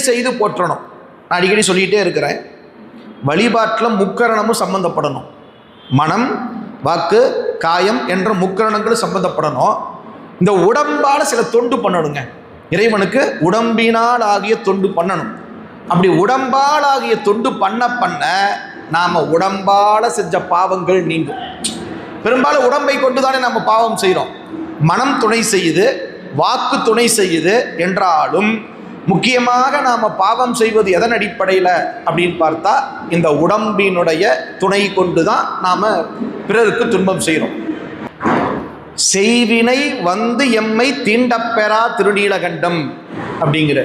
செய்து போற்றணும். நான் அடிக்கடி சொல்லிகிட்டே இருக்கிறேன், வழிபாட்டில் முக்கரணமும் சம்பந்தப்படணும். மனம், வாக்கு, காயம் என்ற முக்கரணங்களும் சம்பந்தப்படணும். இந்த உடம்பால் சில தொண்டு பண்ணணுங்க. இறைவனுக்கு உடம்பினால் ஆகிய தொண்டு பண்ணணும். அப்படி உடம்பால் ஆகிய தொண்டு பண்ண நாம் உடம்பால் செஞ்ச பாவங்கள் நீங்கும். பெரும்பாலும் உடம்பை கொண்டு தானே நம்ம பாவம் செய்கிறோம். மனம் துணை செய்யுது, வாக்கு துணை செய்யுது என்றாலும் முக்கியமாக நாம் பாவம் செய்வது எதன் அடிப்படையில் அப்படின்னு பார்த்தா இந்த உடம்பினுடைய துணை கொண்டு தான் நாம் பிறருக்கு துன்பம் செய்கிறோம். செய்வினை வந்து எம்மை தீண்டப்பெறா திருநீலகண்டம் அப்படிங்கிற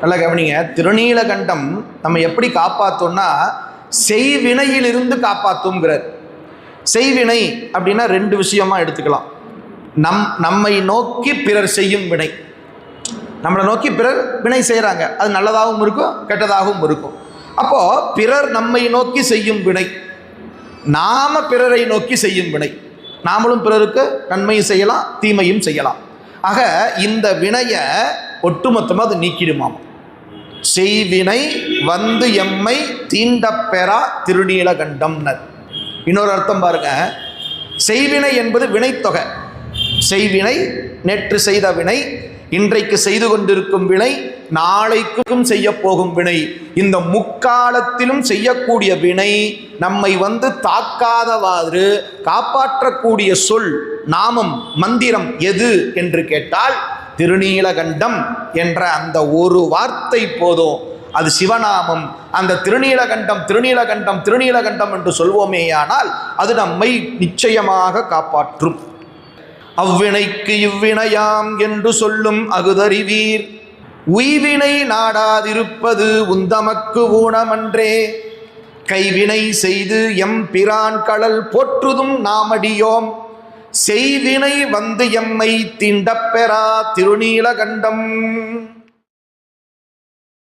நல்ல கவனிங்க. திருநீலகண்டம் நம்ம எப்படி காப்பாற்றோம்னா செய்வினையிலிருந்து காப்பாற்றுங்கிறார். செய்வினை அப்படின்னா ரெண்டு விஷயமா எடுத்துக்கலாம். நம்மை நோக்கி பிறர் செய்யும் வினை. நம்மளை நோக்கி பிறர் வினை செய்கிறாங்க, அது நல்லதாகவும் இருக்கும் கெட்டதாகவும் இருக்கும். அப்போது பிறர் நம்மை நோக்கி செய்யும் வினை, நாம் பிறரை நோக்கி செய்யும் வினை. நாமளும் பிறருக்கு நன்மையும் செய்யலாம், தீமையும் செய்யலாம். ஆக இந்த வினையை ஒட்டுமொத்தமாக அது நீக்கிடுமாம். செய்வினை வந்து எம்மை தீண்டப்பெறா திருநீலகண்டம்னர். இன்னொரு அர்த்தம் பாருங்க, செய்வினை என்பது வினைத்தொகை. செய்வினை நேற்று செய்த வினை, இன்றைக்கு செய்து கொண்டிருக்கும் வினை, நாளைக்கும் செய்ய போகும் வினை, இந்த முக்காலத்திலும் செய்யக்கூடிய வினை நம்மை வந்து தாக்காதவாறு காப்பாற்றக்கூடிய சொல், நாமம், மந்திரம் எது என்று கேட்டால் திருநீலகண்டம் என்ற அந்த ஒரு வார்த்தை போதும். அது சிவநாமம். அந்த திருநீலகண்டம் திருநீலகண்டம் திருநீலகண்டம் என்று சொல்வோமேயானால் அது நம்மை நிச்சயமாக காப்பாற்றும். அவ்வினைக்கு இவ்வினையாம் என்று சொல்லும் அகுதறிவீர், உய்வினை நாடாதிருப்பது உந்தமக்கு ஊனமன்றே. கைவினை செய்து எம் பிரான் கடல் போற்றுதும் நாமடியோம், செய்வினை வந்து எம்மை தீண்டப்பெறா திருநீலகண்டம்.